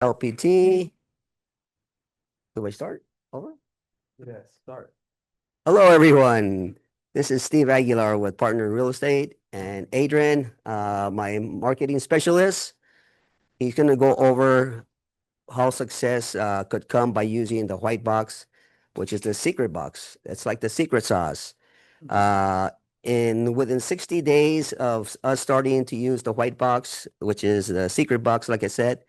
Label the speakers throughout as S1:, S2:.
S1: LPT. Do I start over?
S2: Yes, start.
S1: Hello, everyone. This is Steve Aguilar with Partner Real Estate and Adrian, my marketing specialist. He's going to go over how success could come by using the white box, which is the secret box. It's like the secret sauce. Uh, within 60 days of us starting to use the white box, which is the secret box, like I said,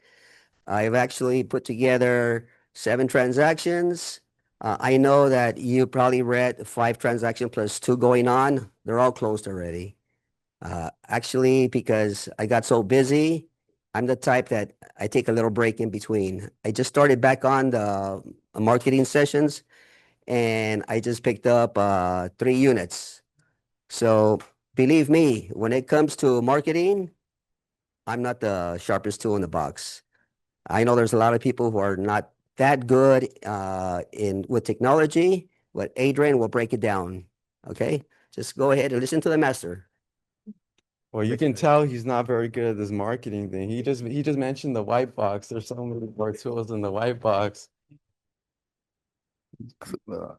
S1: I've actually put together 7 transactions. I know that you probably read 5 transactions plus 2 going on. They're all closed already. Actually, because I got so busy, I'm the type that I take a little break in between. I just started back on the marketing sessions and I just picked up 3 units. So believe me, when it comes to marketing, I'm not the sharpest tool in the box. I know there's a lot of people who are not that good in with technology, but Adrian will break it down. Okay, just go ahead and listen to the master.
S2: Well, you can tell he's not very good at this marketing thing. He just mentioned the white box. There's so many more tools in the white box. Okay,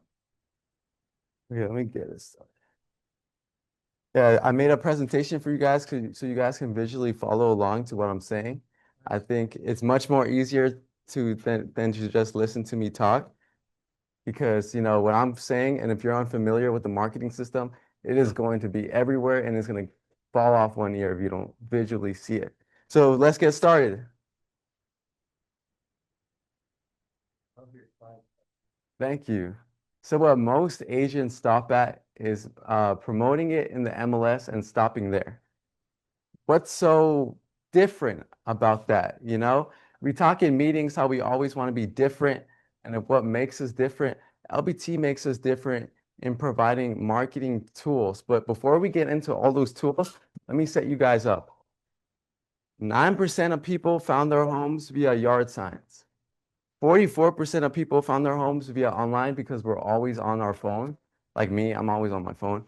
S2: let me get this started. Yeah, I made a presentation for you guys so you guys can visually follow along to what I'm saying. I think it's much more easier than to just listen to me talk because you know what I'm saying, and if you're unfamiliar with the marketing system, it is going to be everywhere and it's going to fall off one ear if you don't visually see it. So let's get started. Thank you. So what most agents stop at is promoting it in the MLS and stopping there. What's so different about that? You know, we talk in meetings how we always want to be different, and of what makes us different. LBT makes us different in providing marketing tools. But before we get into all those tools, let me set you guys up. 9% of people found their homes via yard signs. 44% of people found their homes via online because we're always on our phone. Like me, I'm always on my phone.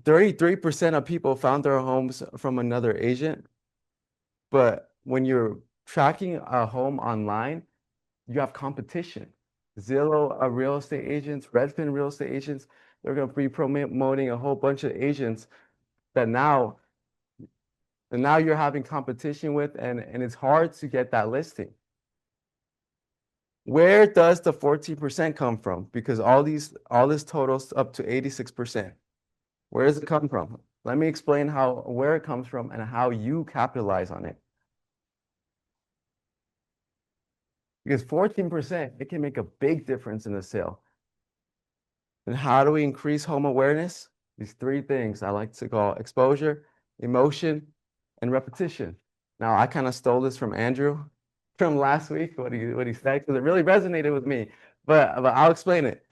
S2: 33% of people found their homes from another agent. But when you're tracking a home online, you have competition. Zillow real estate agents, Redfin real estate agents, they're going to be promoting a whole bunch of agents that now you're having competition with, and it's hard to get that listing. Where does the 14% come from? Because all this totals up to 86%. Where does it come from? Let me explain where it comes from and how you capitalize on it. Because 14%, it can make a big difference in the sale. And how do we increase home awareness? These 3 things I like to call exposure, emotion, and repetition. Now, I kind of stole this from Andrew from last week, what he said, because it really resonated with me. But I'll explain it.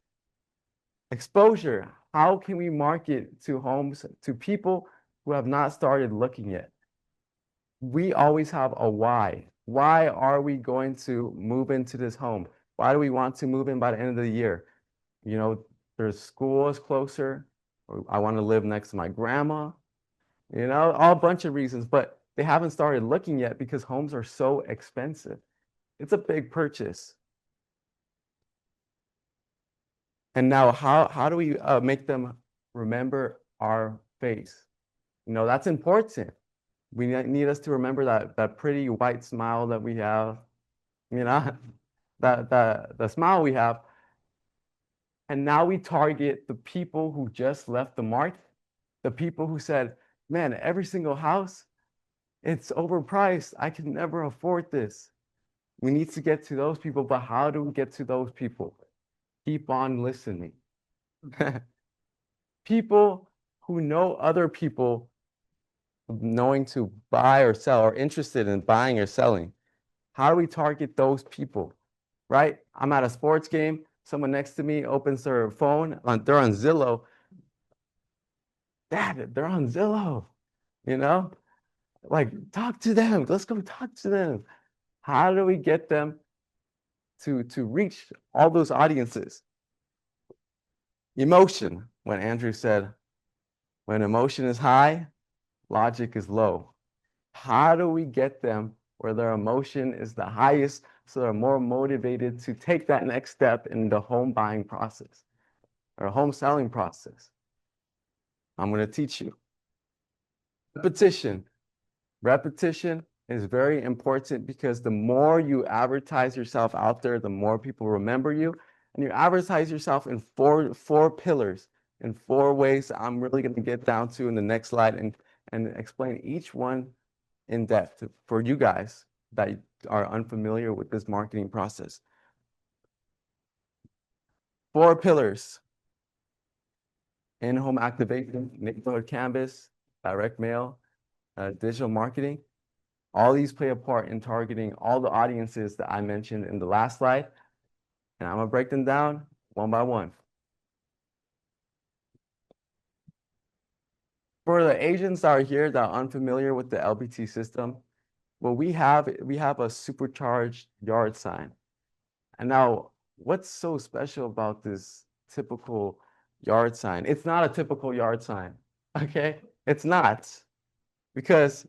S2: Exposure. How can we market to homes, to people who have not started looking yet? We always have a why. Why are we going to move into this home? Why do we want to move in by the end of the year? You know, there's school is closer, or I want to live next to my grandma, you know, all a bunch of reasons, but they haven't started looking yet because homes are so expensive. It's a big purchase. And now how do we make them remember our face? You know, that's important. We need us to remember that pretty white smile that we have, you know, that the smile we have. And now we target the people who just left the market, the people who said, man, every single house, it's overpriced. I can never afford this. We need to get to those people, but how do we get to those people? Keep on listening. People who know other people knowing to buy or sell or interested in buying or selling. How do we target those people? Right? I'm at a sports game. Someone next to me opens their phone. They're on Zillow. Dad, they're on Zillow. You know, like talk to them. Let's go talk to them. How do we get them to reach all those audiences? Emotion. When Andrew said, when emotion is high, logic is low. How do we get them where their emotion is the highest, so they're more motivated to take that next step in the home buying process or home selling process. I'm going to teach you. Repetition. Repetition is very important because the more you advertise yourself out there, the more people remember you. And you advertise yourself in four pillars, in 4 ways I'm really going to get down to in the next slide and explain each one in depth for you guys that are unfamiliar with this marketing process. 4 pillars: in-home activation, neighborhood canvas, direct mail, digital marketing. All these play a part in targeting all the audiences that I mentioned in the last slide. And I'm gonna break them down one by one. For the agents that are here that are unfamiliar with the LBT system, what we have a supercharged yard sign. And now, what's so special about this typical yard sign? It's not a typical yard sign, okay? It's not, because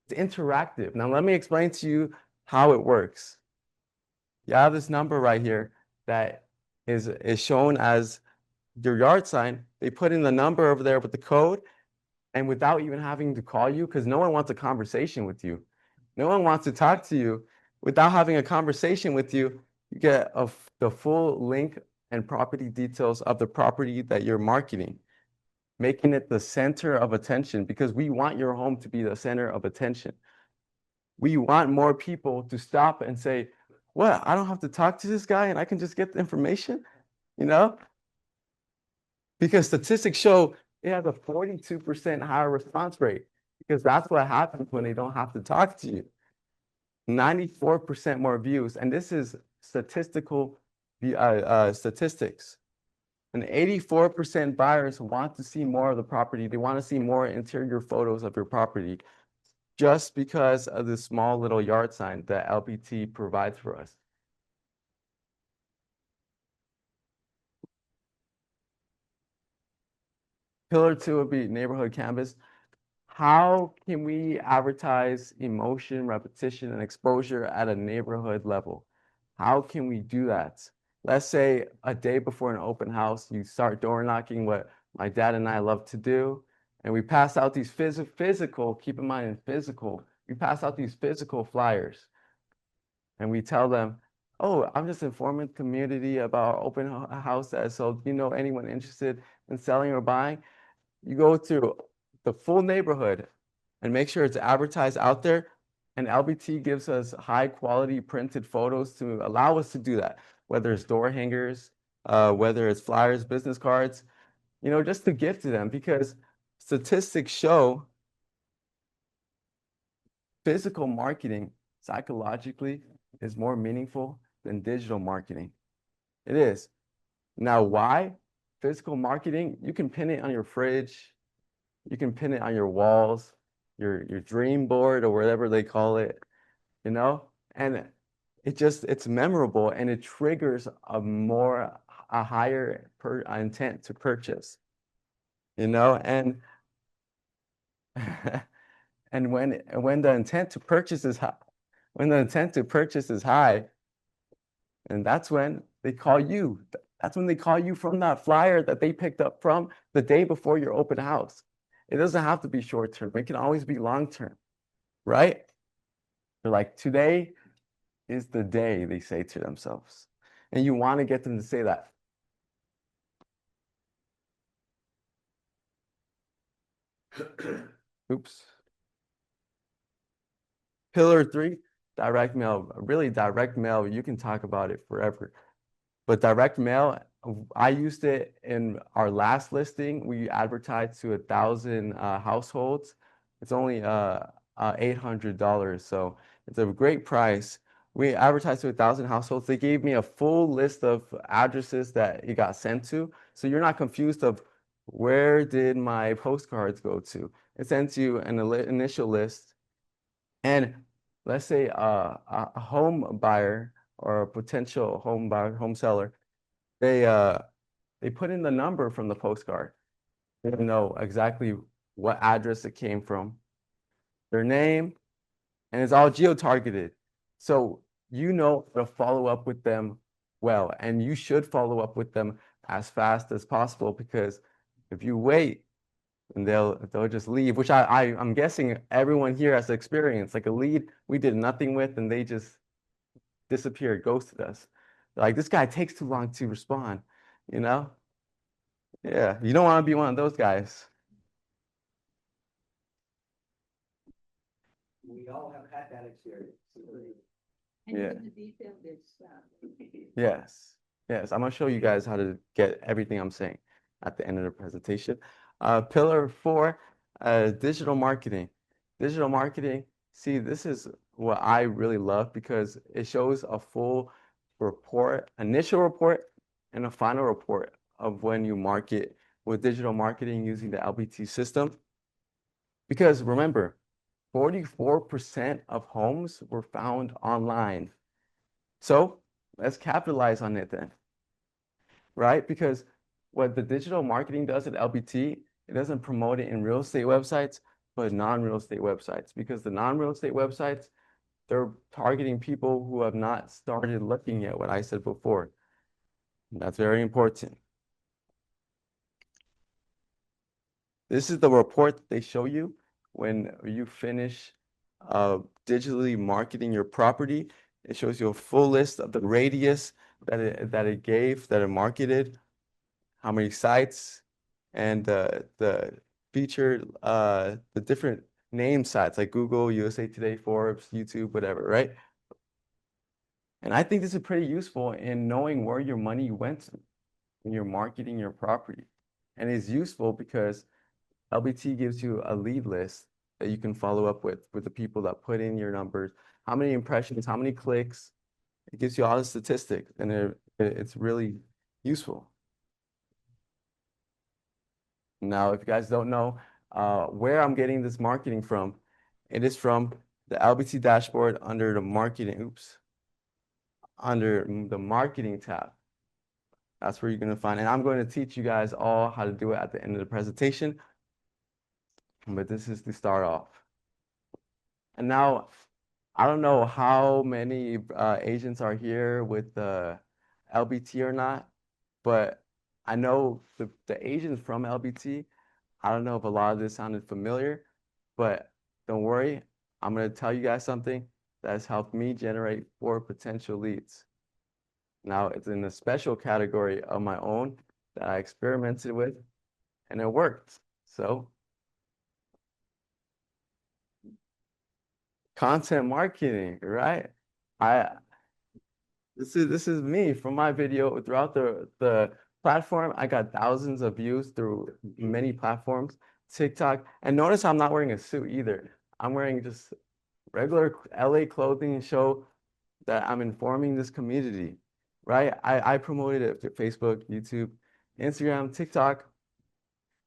S2: it's interactive. Now, let me explain to you how it works. You have this number right here that is shown as your yard sign. They put in the number over there with the code, and without even having to call you, because no one wants a conversation with you. No one wants to talk to you. Without having a conversation with you, you get the full link and property details of the property that you're marketing, making it the center of attention, because we want your home to be the center of attention. We want more people to stop and say, what, I don't have to talk to this guy and I can just get the information, you know? Because statistics show it has a 42% higher response rate, because that's what happens when they don't have to talk to you. 94% more views, and this is statistical statistics. And 84% buyers want to see more of the property. They want to see more interior photos of your property, just because of the small little yard sign that LBT provides for us. Pillar 2 would be neighborhood canvas. How can we advertise emotion, repetition, and exposure at a neighborhood level? How can we do that? Let's say a day before an open house, you start door knocking, what my dad and I love to do, and we pass out these physical, keep in mind, physical, we pass out these physical flyers, and we tell them, oh, I'm just informing the community about our open house, so do you know anyone interested in selling or buying? You go through the full neighborhood and make sure it's advertised out there. And LBT gives us high quality printed photos to allow us to do that, whether it's door hangers, whether it's flyers, business cards, just to give to them, because statistics show physical marketing psychologically is more meaningful than digital marketing. It is. Now, why? Physical marketing, you can pin it on your fridge, you can pin it on your walls, your dream board, or whatever they call it, and it's memorable, and it triggers a higher intent to purchase, and and when the intent to purchase is high, and that's when they call you. That's when they call you from that flyer that they picked up from the day before your open house. It doesn't have to be short term. It can always be long term, right? They're like, today is the day, they say to themselves. And you want to get them to say that. Oops. Pillar 3, direct mail. Really, direct mail, you can talk about it forever. But direct mail, I used it in our last listing. We advertised to 1,000 households. It's only $800, so it's a great price. We advertised to 1,000 households. They gave me a full list of addresses that it got sent to, so you're not confused of where did my postcards go to. It sends you an initial list, and let's say a home buyer or a potential home buyer, home seller, they put in the number from the postcard. They don't know exactly what address it came from, their name, and it's all geo-targeted. So you know to follow up with them well, and you should follow up with them as fast as possible, because if you wait, and they'll just leave, which I'm guessing everyone here has experience, like a lead we did nothing with and they just disappeared, ghosted us. Like, this guy takes too long to respond, you know? Yeah, you don't want to be one of those guys.
S1: We all have had that experience.
S3: And
S2: Yeah.
S3: with the detail, it's,
S2: Yes, yes, I'm gonna show you guys how to get everything I'm saying at the end of the presentation. Pillar 4, digital marketing. Digital marketing, see, this is what I really love because it shows a full report, initial report, and a final report of when you market with digital marketing using the LBT system. Because remember, 44% of homes were found online. So let's capitalize on it then, right? Because what the digital marketing does at LBT, it doesn't promote it in real estate websites, but non-real estate websites. Because the non-real estate websites, they're targeting people who have not started looking yet, what I said before. And that's very important. This is the report that they show you when you finish digitally marketing your property. It shows you a full list of the radius that it gave, that it marketed, how many sites, and the featured the different name sites like Google, USA Today, Forbes, YouTube, whatever, right? And I think this is pretty useful in knowing where your money went to when you're marketing your property. And it's useful because LBT gives you a lead list that you can follow up with the people that put in your numbers, how many impressions, how many clicks. It gives you all the statistics, and it's really useful. Now, if you guys don't know where I'm getting this marketing from, it is from the LBT dashboard under the marketing, under the marketing tab. That's where you're going to find, and I'm going to teach you guys all how to do it at the end of the presentation. But this is to start off. And now, I don't know how many agents are here with the LBT or not, but I know the agents from LBT, I don't know if a lot of this sounded familiar, but don't worry, I'm going to tell you guys something that has helped me generate 4 potential leads. Now, it's in a special category of my own that I experimented with, and it worked. So, content marketing, right? This is me from my video throughout the platform. I got thousands of views through many platforms, TikTok, and notice I'm not wearing a suit either. I'm wearing just regular LA clothing and show that I'm informing this community, right? I promoted it to Facebook, YouTube, Instagram, TikTok,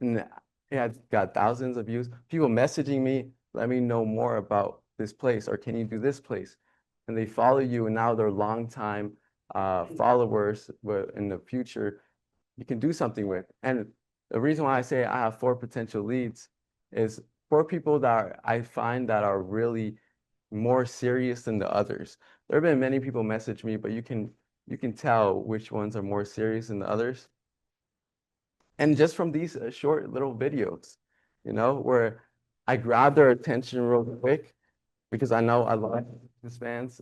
S2: and it had got thousands of views. People messaging me, let me know more about this place, or can you do this place? And they follow you, and now they're longtime followers. But in the future, you can do something with. And the reason why I say I have 4 potential leads is 4 people that I find that are really more serious than the others. There have been many people message me, but you can tell which ones are more serious than the others. And just from these short little videos, where I grab their attention real quick, because I know a lot of these fans,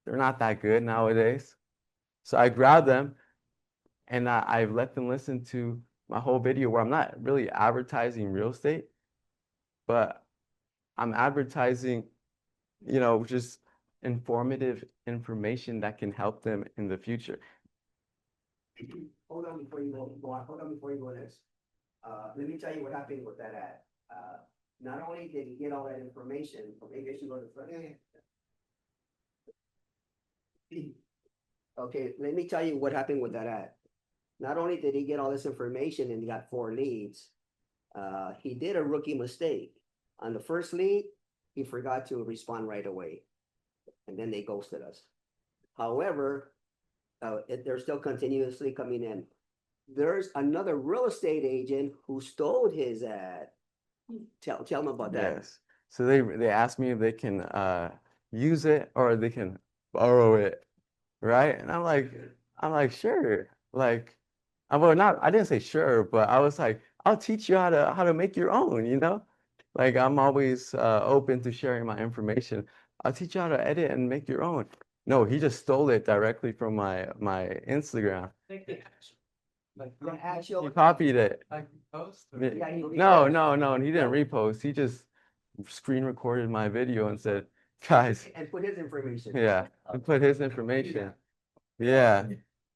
S2: they're not that good nowadays. So I grab them and I let them listen to my whole video, where I'm not really advertising real estate, but I'm advertising, just informative information that can help them in the future.
S1: Hold on before you go on. Hold on before you go next. Let me tell you what happened with that ad. Not only did he get all that information, or maybe I should go to the front. Okay, let me tell you what happened with that ad. Not only did he get all this information and he got 4 leads, he did a rookie mistake. On the first lead, he forgot to respond right away, and then they ghosted us. However, they're still continuously coming in. There's another real estate agent who stole his ad. Tell him about that.
S2: Yes. So they asked me if they can use it or they can borrow it, right? And I'm like sure. Like well not I didn't say sure, but I was like, I'll teach you how to make your own, you know? Like I'm always open to sharing my information. I'll teach you how to edit and make your own. No, he just stole it directly from my Instagram.
S1: The actual.
S2: He copied it.
S1: Yeah,
S2: No, he didn't repost. He just screen recorded my video and said, guys,
S1: And put his information.
S2: yeah, and put his information. Yeah.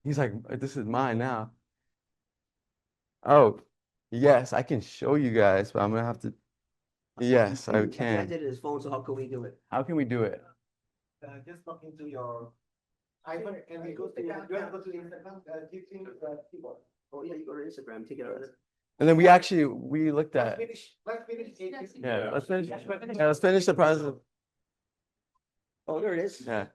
S2: He's like, this is mine now. Oh, yes, I can show you guys, but I'm gonna have to. Yes, I
S1: I
S2: can.
S1: did his phone, so how can we do it?
S2: How can we do it?
S4: Just log into your iPhone and you go to, you have to go to Instagram, using the keyboard.
S1: Oh, yeah, you go to Instagram, take it out of there.
S2: And then we looked at.
S4: Let's finish.
S2: Yeah, let's finish. Yeah, let's finish the process.
S1: Oh, there it is.
S2: Yeah.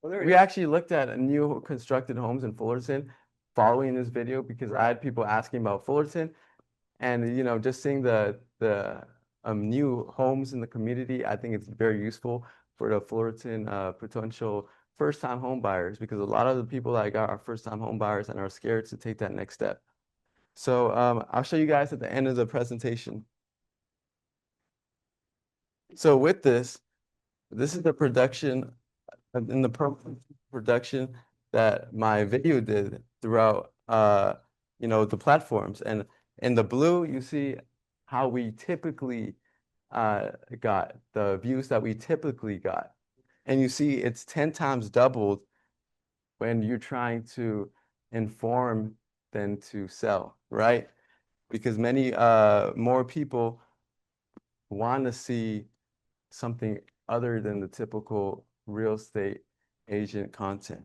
S1: Oh, there it
S2: We
S1: is.
S2: actually looked at new constructed homes in Fullerton following this video because I had people asking about Fullerton, and you know, just seeing the new homes in the community, I think it's very useful for the Fullerton potential first-time home buyers because a lot of the people that I got are first-time home buyers and are scared to take that next step. So I'll show you guys at the end of the presentation. So with this is the production in the production that my video did throughout you know, the platforms. And in the blue you see how we typically got the views that we typically got, and you see it's 10 times doubled when you're trying to inform than to sell, right? Because many more people want to see something other than the typical real estate agent content.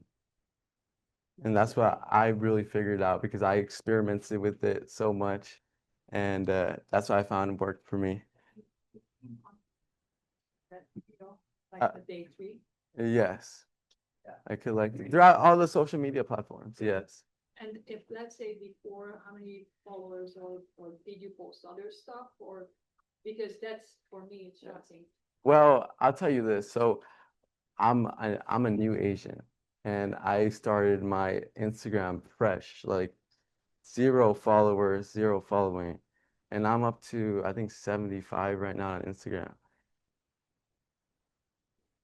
S2: And that's what I really figured out because I experimented with it so much, and that's what I found worked for me.
S3: That,
S2: Uh,
S3: like the day three.
S2: Yes. I collected throughout all the social media platforms. Yes.
S3: And if, let's say before, how many followers or did you post other stuff or, because that's, for me, it's shocking.
S2: Well, I'll tell you this. So I'm a new agent, and I started my Instagram fresh, like 0 followers, 0 following, and I'm up to I think 75 right now on Instagram.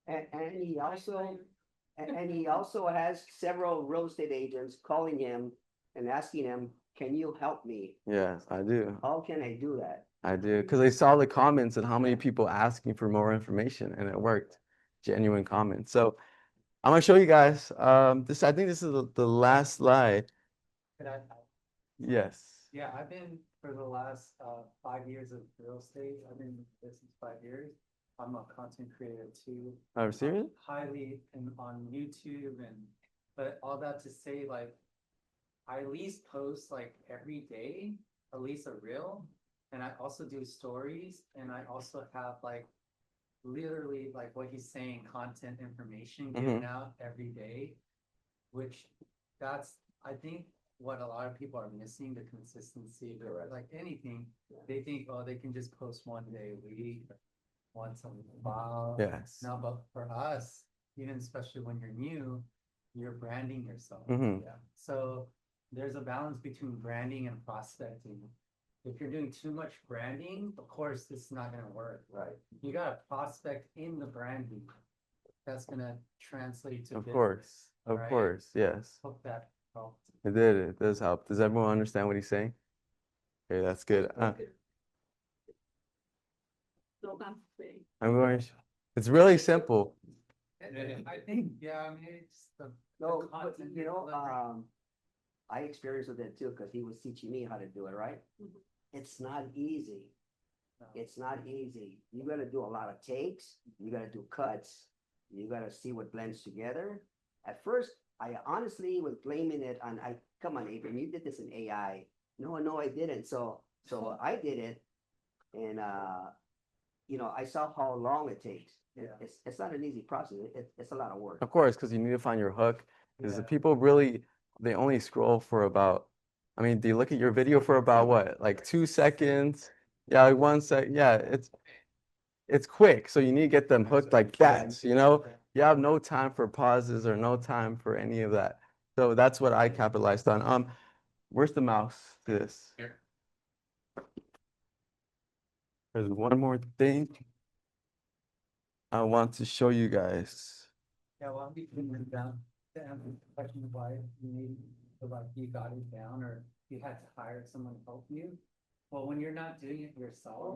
S1: And he also has several real estate agents calling him and asking him, can you help me?
S2: Yes, I do.
S1: How can I do that?
S2: I do, because they saw the comments and how many people asking for more information, and it worked. Genuine comments. So I'm gonna show you guys. I think this is the last slide.
S4: Could I-
S2: Yes.
S4: Yeah, I've been for the last 5 years of real estate. I've been in business 5 years. I'm a content creator too.
S2: Are you serious?
S4: Highly on YouTube but all that to say, like, I at least post like every day, at least a reel. And I also do stories, and I also have like literally like what he's saying, content information given out every day, which that's, I think, what a lot of people are missing, the consistency, but like anything, they think, oh, they can just post one day a week, once a while.
S2: Yes.
S4: No, but for us, even especially when you're new, you're branding yourself.
S2: Mhm.
S4: Yeah. So there's a balance between branding and prospecting. If you're doing too much branding, of course, this is not gonna work.
S1: Right.
S4: You gotta prospect in the branding. That's gonna translate to
S2: Of
S4: business,
S2: course. Of
S4: right?
S2: course. Yes.
S4: Hope that helped.
S2: It did. It does help. Does everyone understand what he's saying? Okay, that's good.
S3: So I'm saying.
S2: I'm going. It's really simple.
S4: I think, yeah, I mean, it's the
S1: No, but
S4: content
S1: you know,
S4: delivery.
S1: I experienced with it too, because he was teaching me how to do it, right?
S3: Mhm.
S1: It's not easy.
S4: No.
S1: It's not easy. You gotta do a lot of takes, you gotta do cuts, you gotta see what blends together. At first, I honestly was blaming it on, come on, Adrian, you did this in AI. No, I didn't. So I did it, and you know, I saw how long it takes.
S4: Yeah.
S1: It's not an easy process. It's a lot of work.
S2: Of course, because you need to find your hook. Because the
S4: Yeah.
S2: people really, they only scroll for about, I mean, do you look at your video for about what? Like 2 seconds? Yeah, like 1 sec. Yeah, it's quick, so you need to get them hooked like that, you know? You have no time for pauses or no time for any of that. So that's what I capitalized on. Where's the mouse to this?
S4: Here.
S2: There's one more thing I want to show you guys.
S4: Yeah, well, I'm between down to answer the question of why you need, or like you got it down, or you had to hire someone to help you. Well, when you're not doing it yourself,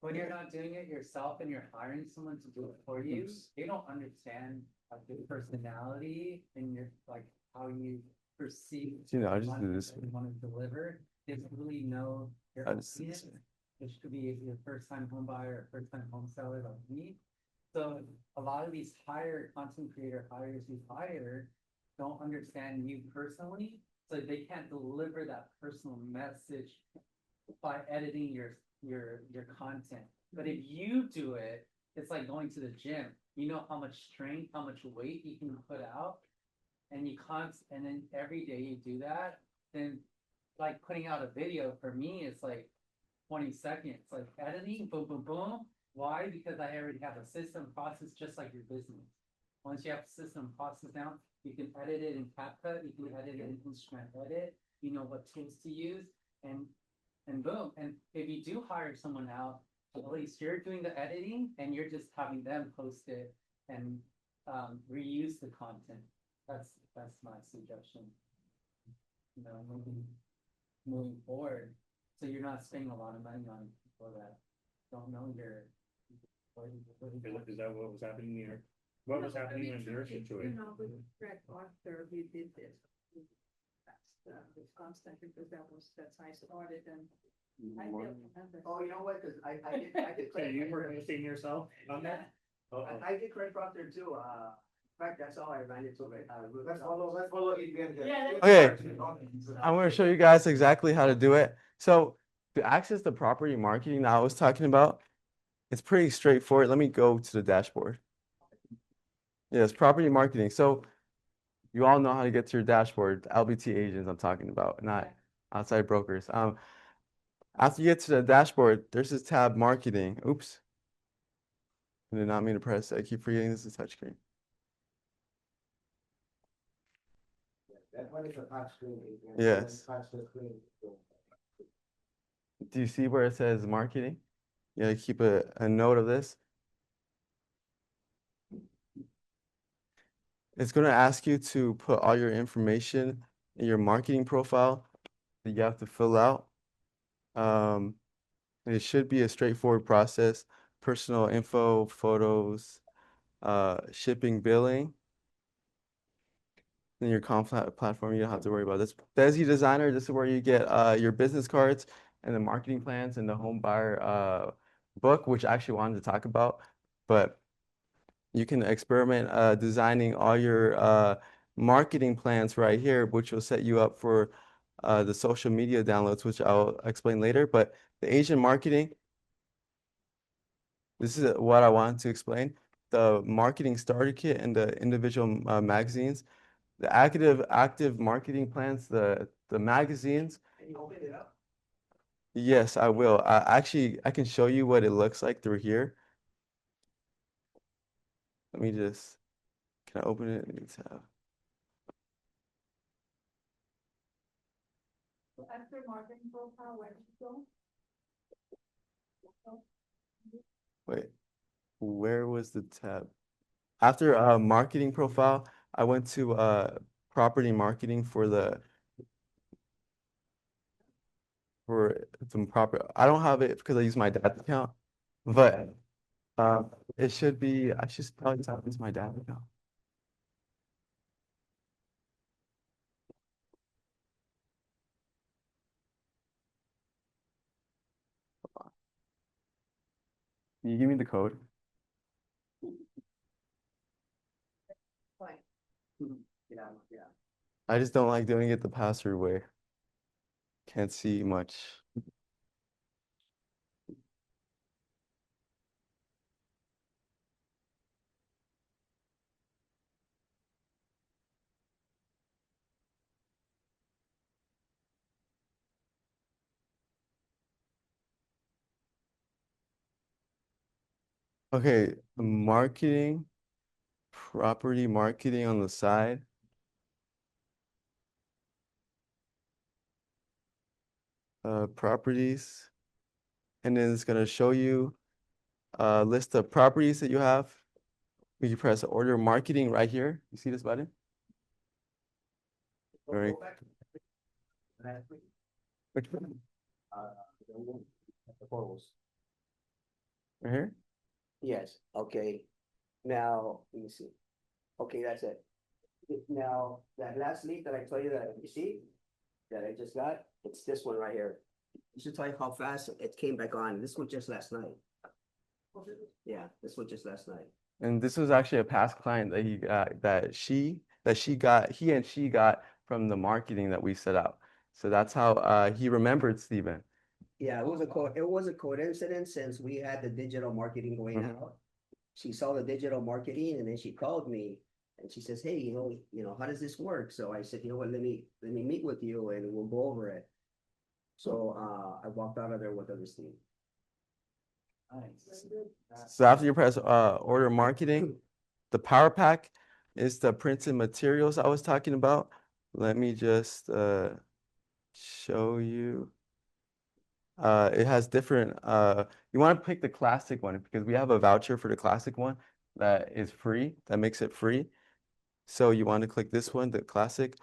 S4: when you're not doing it yourself and you're hiring someone to do it for you, they don't understand like your personality and your like how you perceive.
S2: You know, I just do
S4: content
S2: this
S4: that you want to deliver. They don't really know your
S2: I just do this
S4: audience, which could be your first time home buyer or first time home seller like me. So a lot of these higher content creator hires you hire don't understand you personally, so they can't deliver that personal message by editing your content. But if you do it, it's like going to the gym. You know how much strength, how much weight you can put out, and and then every day you do that, then like putting out a video for me, it's like 20 seconds, like editing, boom, boom, boom. Why? Because I already have a system process just like your business. Once you have a system process down, you can edit it in CapCut, you can edit it in Instrument Edit, you know what tools to use, and boom. And if you do hire someone out, at least you're doing the editing and you're just having them post it and reuse the content. That's my suggestion. You know, moving forward, so you're not spending a lot of money on people that don't know your.
S5: Is that what was happening here? What was happening in your
S3: You
S5: situation?
S3: know, with Greg Arthur, we did this. With constant, because that's how I started and I feel.
S6: Oh, you know what, cause I did
S5: So you
S6: Craig
S5: were
S6: Proctor.
S5: missing yourself on that? Uh-oh.
S6: I did Craig Proctor too, in fact, that's how I ran it to it. Let's follow Adrian.
S3: Yeah,
S2: Okay. I'm going to show you guys exactly how to do it. So to access the property marketing that I was talking about, it's pretty straightforward. Let me go to the dashboard. Yes, property marketing. So you all know how to get to your dashboard, LBT agents I'm talking about, not outside brokers. After you get to the dashboard, there's this tab marketing. Oops. I did not mean to press. I keep forgetting this is touchscreen.
S6: That one is a touch screen. Adrian.
S2: Yes.
S6: Touch the screen.
S2: Do you see where it says marketing? You gotta keep a note of this. It's gonna ask you to put all your information in your marketing profile that you have to fill out. It should be a straightforward process. Personal info, photos, shipping, billing. In your platform, you don't have to worry about this. Desi Designer, this is where you get your business cards and the marketing plans and the home buyer book, which I actually wanted to talk about. But you can experiment designing all your marketing plans right here, which will set you up for the social media downloads, which I'll explain later. But the agent marketing, this is what I wanted to explain. The marketing starter kit and the individual magazines. The active marketing plans, the magazines.
S6: Can you open it up?
S2: Yes, I will. Actually, I can show you what it looks like through here. Let me just, can I open it? Let me tab.
S3: After marketing profile, where did you go?
S2: Wait, where was the tab? After marketing profile, I went to property marketing for the proper. I don't have it because I use my dad's account, but it should be. I should probably tap into my dad's account. Can you give me the code?
S3: Fine.
S6: Yeah.
S2: I just don't like doing it the password way. Can't see much. Okay, marketing, property marketing on the side. Properties, and then it's gonna show you a list of properties that you have. You press order marketing right here. You see this button? Very. Which one?
S1: The photos.
S2: Right here?
S1: Yes, okay. Now, let me see. Okay, that's it. Now, that last lead that I told you that you see, that I just got, it's this one right here. You should tell you how fast it came back on. This was just last night. Yeah, this was just last night.
S2: And this was actually a past client that he got he and she got from the marketing that we set out. So that's how he remembered Steven.
S1: Yeah, it was a coincidence since we had the digital marketing going
S2: Mhm.
S1: out. She saw the digital marketing and then she called me and she says, hey, how does this work? So I said, you know what, let me meet with you and we'll go over it. So I walked out of there with everything.
S4: Nice.
S2: So after you press order marketing, the power pack is the printed materials I was talking about. Let me just show you. It has different, you want to pick the classic one because we have a voucher for the classic one that is free, that makes it free. So you want to click this one, the classic.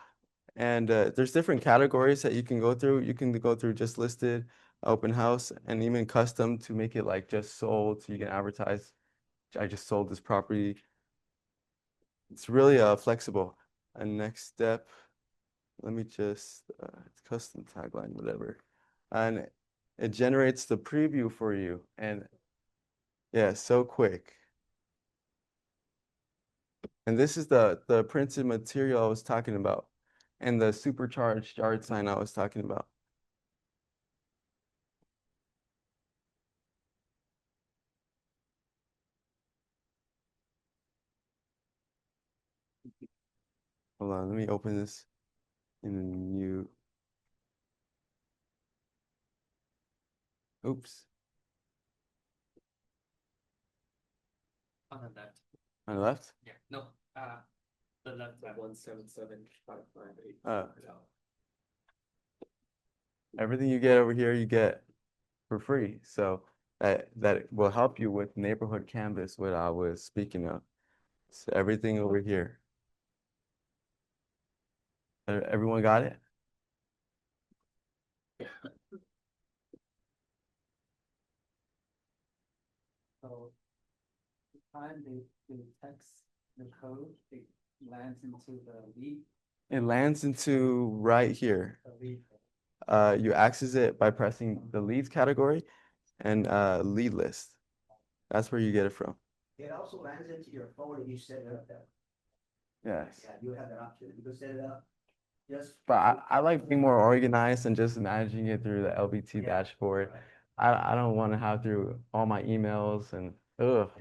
S2: And there's different categories that you can go through. You can go through just listed, open house, and even custom to make it like just sold so you can advertise. I just sold this property. It's really flexible. And next step, let me just, it's custom tagline, whatever. And it generates the preview for you. And yeah, so quick. And this is the printed material I was talking about and the supercharged yard sign I was talking about. Hold on, let me open this in a new. Oops,
S4: On the left.
S2: on the left.
S4: Yeah. No. The left. 177-558.
S2: Everything you get over here, you get for free. So that will help you with neighborhood canvas, what I was speaking of. So everything over here. Everyone got it?
S4: So the time they text the code, it lands into the lead.
S2: It lands into right here.
S4: The lead.
S2: You access it by pressing the leads category and lead list. That's where you get it from.
S1: It also lands into your phone if you set it up there.
S2: Yes.
S1: Yeah, you have that option. You can set it up. Just.
S2: But I like being more organized and just managing it through the LBT dashboard. I don't want to have through all my emails and no.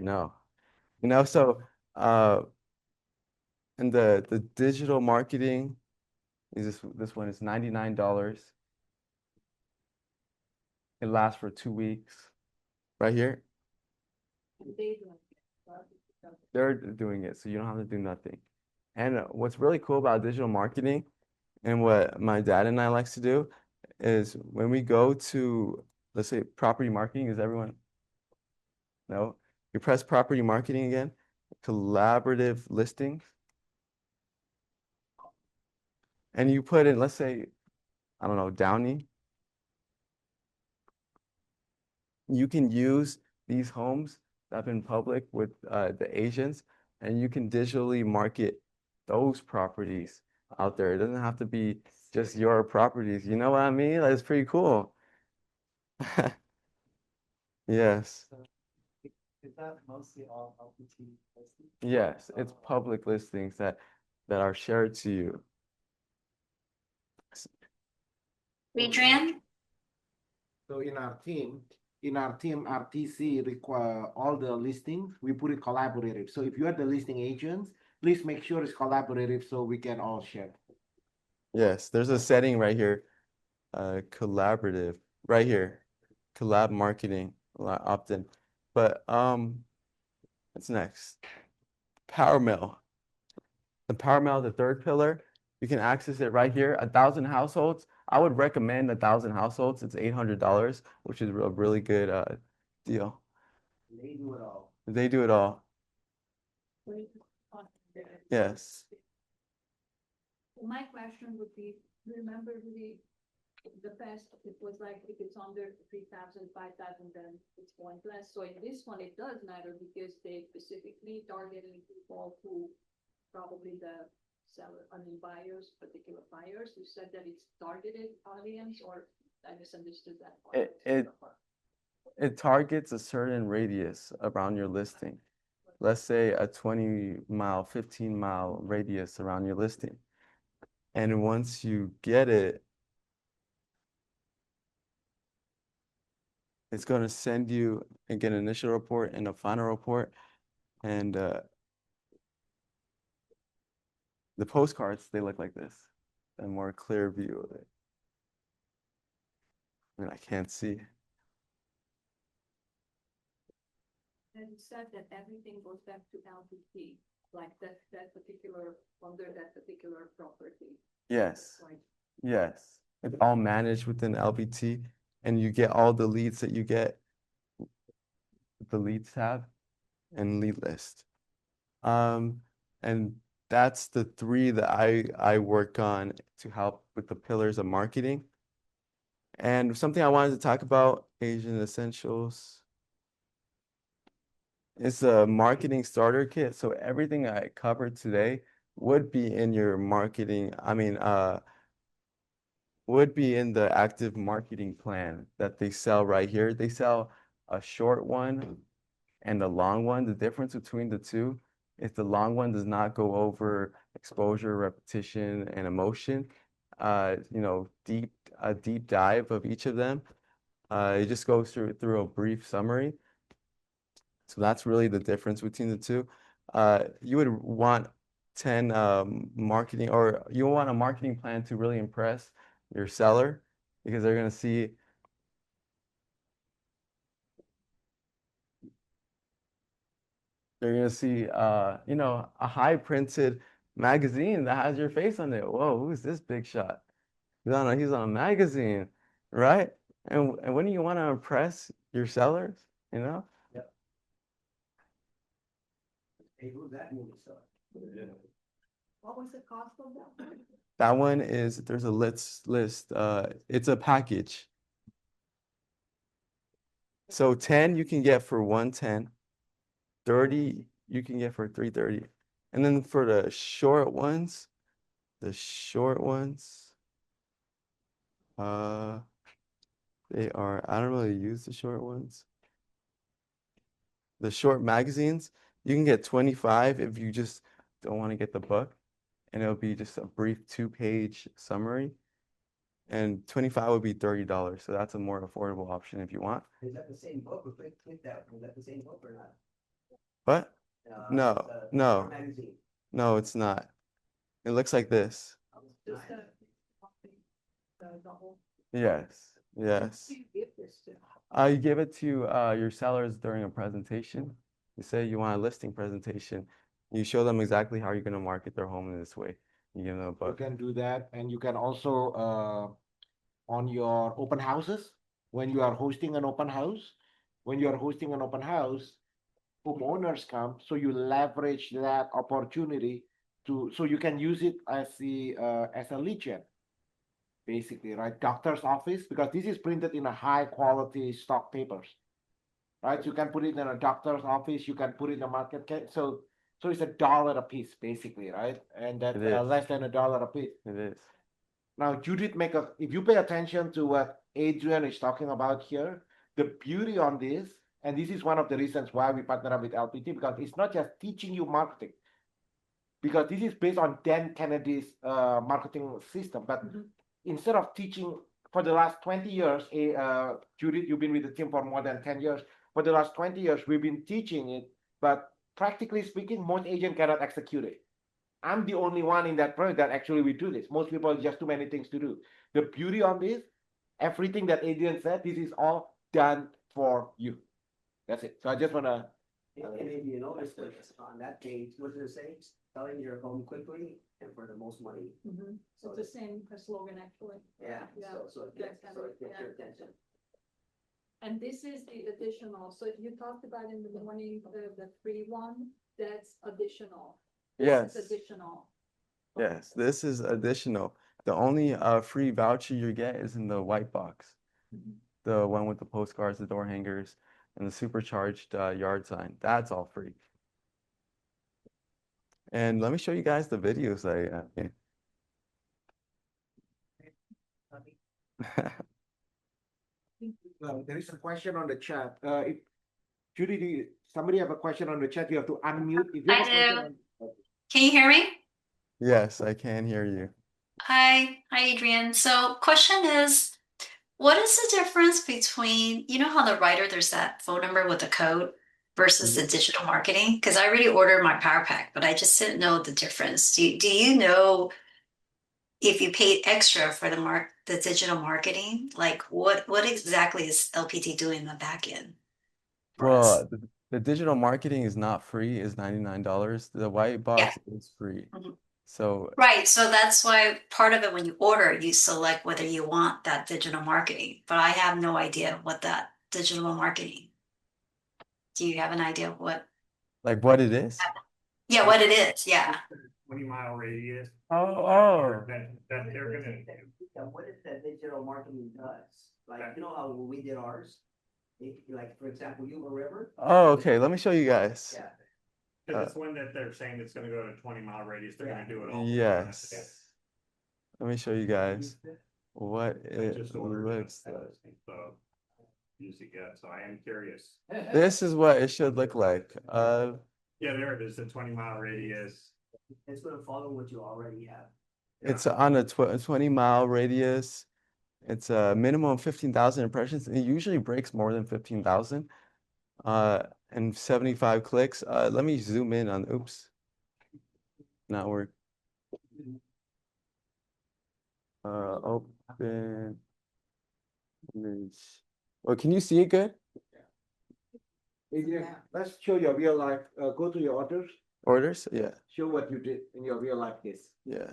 S2: So and the digital marketing is this one is $99. It lasts for 2 weeks. Right here. They're doing it, so you don't have to do nothing. And what's really cool about digital marketing and what my dad and I likes to do is when we go to, let's say, property marketing, is everyone? No? You press property marketing again, collaborative listings, and you put in, let's say, I don't know, Downey. You can use these homes that have been public with the agents, and you can digitally market those properties out there. It doesn't have to be just your properties. You know what I mean? That's pretty cool. Yes.
S4: So is that mostly all LPT listings?
S2: Yes, it's public listings that are shared to you.
S7: Adrian?
S6: So in our team, RTC require all the listings, we put it collaborative. So if you are the listing agents, please make sure it's collaborative so we can all share.
S2: Yes, there's a setting right here, collaborative, right here, collab marketing, opt-in. But What's next? Power mill. The power mill, the third pillar, you can access it right here. 1,000 households. I would recommend 1,000 households. It's $800, which is a really good deal.
S6: They do it all.
S2: They do it all. Yes.
S3: My question would be, remember the past, it was like if it's under 3,000, 5,000, then it's pointless. So in this one, it does matter because they specifically targeting people who probably the seller, I mean, buyers, particular buyers. You said that it's targeted audience, or I misunderstood that part.
S2: It targets a certain radius around your listing. Let's say a 20-mile, 15-mile radius around your listing. And once you get it, it's going to send you and get an initial report and a final report. And the postcards, they look like this, a more clear view of it. I mean, I can't see.
S3: And it said that everything goes back to LPT, like that particular, under that particular property.
S2: Yes,
S3: Like,
S2: yes. It's all managed within LBT, and you get all the leads that you get, the leads tab and lead list. And that's the three that I work on to help with the pillars of marketing. And something I wanted to talk about, Asian Essentials, is a marketing starter kit. So everything I covered today would be in your marketing, would be in the active marketing plan that they sell right here. They sell a short one and a long one. The difference between the two is the long one does not go over exposure, repetition, and emotion. A deep dive of each of them. It just goes through a brief summary. So that's really the difference between the two. You would want 10 marketing, or you want a marketing plan to really impress your seller, because they're going to see a high printed magazine that has your face on it. Whoa, who's this big shot? He's on a magazine, right? And when you want to impress your sellers, you know?
S6: Hey, who's that movie star?
S3: what was the cost of that one?
S2: That one is, there's a list. It's a package. So 10 you can get for 110, 30 you can get for 330. And then for the short ones, they are, I don't really use the short ones. The short magazines, you can get 25 if you just don't want to get the book, and it'll be just a brief 2-page summary. And 25 would be $30. So that's a more affordable option if you want.
S6: Is that the same book? Click that. Is that the same book or not?
S2: What? No, no.
S6: Magazine.
S2: No, it's not. It looks like this.
S3: Just the whole.
S2: Yes, yes.
S3: Who do you give this to?
S2: You give it to your sellers during a presentation. You say you want a listing presentation. You show them exactly how you're going to market their home in this way. You give them a
S6: You
S2: book.
S6: can do that, and you can also on your open houses, when you are hosting an open house, homeowners come, so you leverage that opportunity so you can use it as a lead gen, basically, right? Doctor's office, because this is printed in a high quality stock papers, right? So you can put it in a doctor's office, you can put it in a market, so it's $1 a piece, basically, right? And that's less than $1 a piece.
S2: It is.
S6: Now, Judith, if you pay attention to what Adrian is talking about here, the beauty on this, and this is one of the reasons why we partner up with LPT, because it's not just teaching you marketing, because this is based on Dan Kennedy's marketing system. But instead of teaching for the last 20 years, Judith, you've been with the team for more than 10 years. For the last 20 years, we've been teaching it, but practically speaking, most agents cannot execute it. I'm the only one in that project that actually we do this. Most people just too many things to do. The beauty on this, everything that Adrian said, this is all done for you. That's it. So I just want to
S1: And maybe you noticed that on that page, what does it say? Selling your home quickly and for the most money.
S3: Mhm.
S1: So
S3: It's the same slogan actually.
S1: Yeah,
S3: Yeah,
S1: so it
S3: that's
S1: gets, so it gets your
S3: yeah.
S1: attention.
S3: And this is the additional, so you talked about in the morning, the free one, that's additional. This
S2: Yes.
S3: is additional.
S2: Yes, this is additional. The only free voucher you get is in the white box. The one with the postcards, the door hangers, and the supercharged yard sign. That's all free. And let me show you guys the videos I made.
S6: There is a question on the chat. If Judy, somebody have a question on the chat, you have to unmute. If you have a
S7: I
S6: question
S7: do.
S6: on-
S7: Can you hear me?
S2: Yes, I can hear you.
S7: Hi, Adrian. So question is, what is the difference between, you know how the writer, there's that phone number with the code versus the digital marketing? Because I already ordered my power pack, but I just didn't know the difference. Do you know if you paid extra for the digital marketing? Like what exactly is LPT doing in the back end for us?
S2: Well, the digital marketing is not free, is $99. The white box is free.
S7: Mhm.
S2: So
S7: Right, so that's why part of it when you order, you select whether you want that digital marketing, but I have no idea what that digital marketing. Do you have an idea of what?
S2: like what it is?
S7: Yeah, what it is, yeah.
S5: 20-mile radius.
S2: Oh.
S5: That they're gonna do.
S1: Yeah, what is that digital marketing does? Like, you know how when we did ours? Like, for example, Yuba River?
S2: Oh, okay. Let me show you guys.
S1: Yeah.
S5: Cause it's one that they're saying it's gonna go to 20-mile radius, they're gonna do it all.
S2: Yes. Let me show you guys what
S5: I
S2: it
S5: just ordered
S2: looks
S5: it,
S2: like.
S5: so use it yet, so I am curious.
S2: This is what it should look like.
S5: Yeah, there it is, the 20-mile radius.
S1: It's gonna follow what you already have.
S2: It's on a 20-mile radius. It's a minimum of 15,000 impressions. It usually breaks more than 15,000. And 75 clicks. Let me zoom in on, oops. Not work. Open image. Well, can you see it good?
S6: Adrian, let's show your real life. Go to your orders.
S2: Orders? Yeah.
S6: Show what you did in your real life case.
S2: Yeah.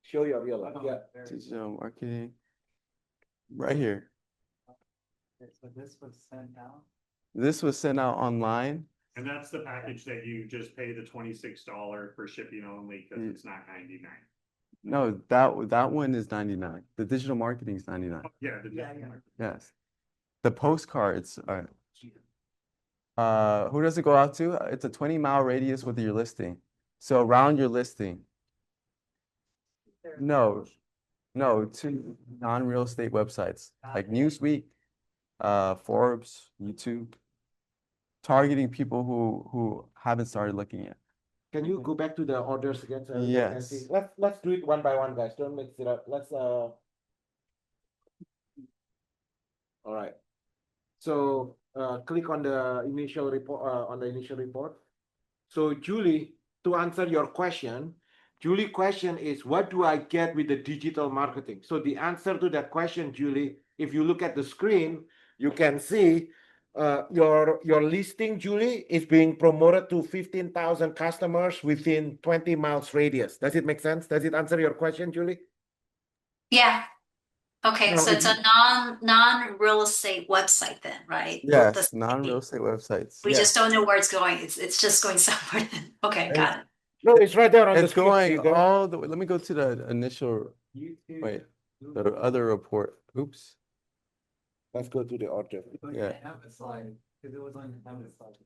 S6: Show your real life. Yeah.
S2: Digital marketing. Right here.
S4: So this was sent out.
S2: This was sent out online.
S5: And that's the package that you just pay the $26 for shipping only, cause it's not 99.
S2: No, that one is 99. The digital marketing is 99.
S5: Yeah.
S2: Yes. The postcards are who does it go out to? It's a 20-mile radius with your listing. So around your listing. No, to non-real estate websites like Newsweek, Forbes, YouTube, targeting people who haven't started looking yet.
S6: Can you go back to the orders again? So everyone can
S2: Yes.
S6: see? Let's do it one by one, guys. Don't mix it up. Let's all right. So click on the initial report. So Julie, to answer your question, Julie question is, what do I get with the digital marketing? So the answer to that question, Julie, if you look at the screen, you can see your listing, Julie, is being promoted to 15,000 customers within 20 miles radius. Does it make sense? Does it answer your question, Julie?
S7: Yeah. Okay,
S6: No,
S7: so
S6: if
S7: it's a non-real estate website then, right?
S2: Yes, non-real estate websites.
S7: We
S2: Yeah.
S7: just don't know where it's going. It's just going somewhere then. Okay, got it.
S6: No, it's right there on the
S2: It's
S6: screen.
S2: going
S6: See, go.
S2: all the way. Let me go to the initial,
S4: YouTube.
S2: wait, the other report. Oops.
S6: Let's go to the order.
S2: Yeah.
S4: Canvas slide, because it was on your canvas slide.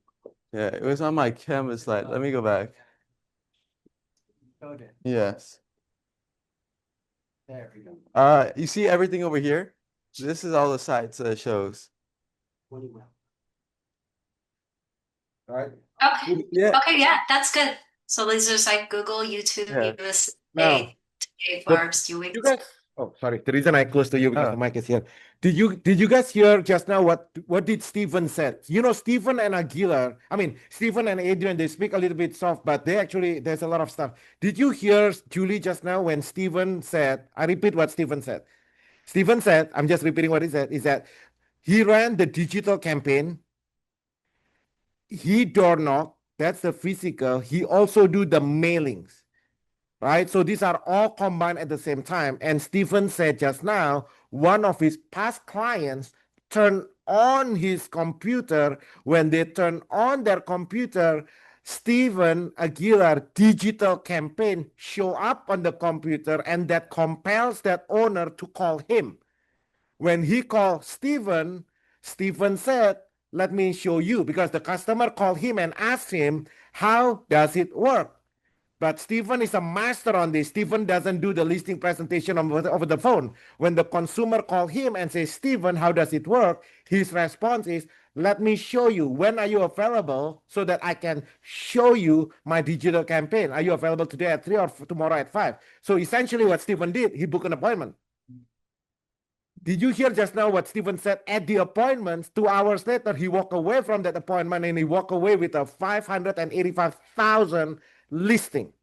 S2: Yeah, it was on my canvas slide. Let me go back.
S4: Code it.
S2: Yes.
S4: There we go.
S2: You see everything over here? This is all the sites that it shows.
S6: All right.
S7: Okay,
S2: Yeah.
S7: okay, yeah, that's good. So these are like Google, YouTube,
S2: Yeah.
S7: USA,
S6: Now,
S7: Forbes,
S6: you
S7: Newsweek.
S6: guys, oh, sorry. The reason I close to you because
S2: Oh.
S6: the mic is here. Did you guys hear just now what did Stephen said? You know, Stephen and Aguilar, I mean, Stephen and Adrian, they speak a little bit soft, but they actually, there's a lot of stuff. Did you hear Julie just now when Stephen said, I repeat what Stephen said. Stephen said, I'm just repeating what he said, is that he ran the digital campaign he door knock, that's the physical. He also do the mailings, right? So these are all combined at the same time. And Stephen said just now, one of his past clients turned on his computer. When they turn on their computer, Stephen Aguilar digital campaign show up on the computer, and that compels that owner to call him. When he called Stephen, Stephen said, let me show you, because the customer called him and asked him, how does it work? But Stephen is a master on this. Stephen doesn't do the listing presentation over the phone. When the consumer call him and says, Stephen, how does it work? His response is, let me show you. When are you available so that I can show you my digital campaign? Are you available today at 3 or tomorrow at 5? So essentially what Stephen did, he booked an appointment. Did you hear just now what Stephen said at the appointment? 2 hours later, he walked away from that appointment and he walked away with a 585,000 listing.